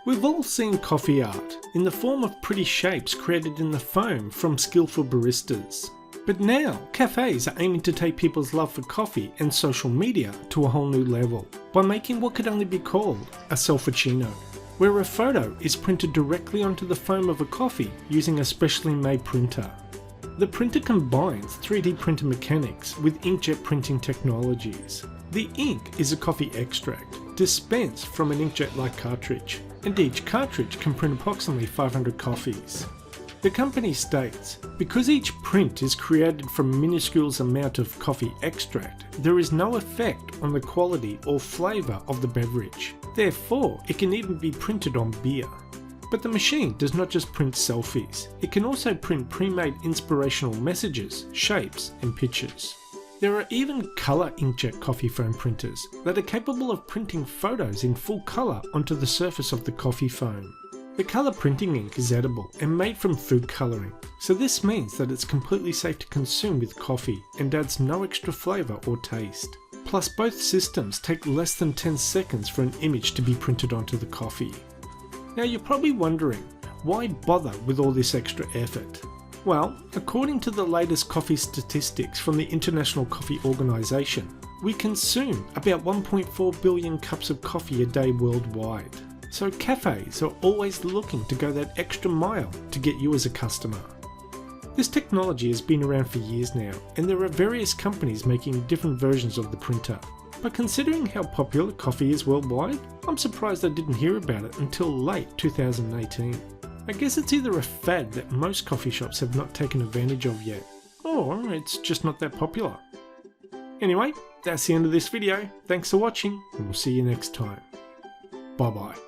We've all seen coffee art in the form of pretty shapes created in the foam from skillful baristas. But now, cafes are aiming to take people's love for coffee and social media to a whole new level by making what could only be called a selfie-chino, where a photo is printed directly onto the foam of a coffee using a specially made printer. The printer combines 3D printer mechanics with inkjet printing technologies. The ink is a coffee extract, dispensed from an inkjet-like cartridge, and each cartridge can print approximately 500 coffees. The company states, because each print is created from a minuscule amount of coffee extract, there is no effect on the quality or flavour of the beverage. Therefore, it can even be printed on beer. But the machine does not just print selfies, it can also print pre-made inspirational messages, shapes and pictures. There are even colour inkjet coffee foam printers that are capable of printing photos in full colour onto the surface of the coffee foam. The colour printing ink is edible and made from food colouring, so this means that it's completely safe to consume with coffee and adds no extra flavour or taste. Plus, both systems take less than 10 seconds for an image to be printed onto the coffee. Now you're probably wondering, why bother with all this extra effort? Well, according to the latest coffee statistics from the International Coffee Organization, we consume about 1.4 billion cups of coffee a day worldwide. So cafes are always looking to go that extra mile to get you as a customer. This technology has been around for years now, and there are various companies making different versions of the printer. But considering how popular coffee is worldwide, I'm surprised I didn't hear about it until late 2018. I guess it's either a fad that most coffee shops have not taken advantage of yet, or it's just not that popular. Anyway, that's the end of this video. Thanks for watching, and we'll see you next time. Bye bye.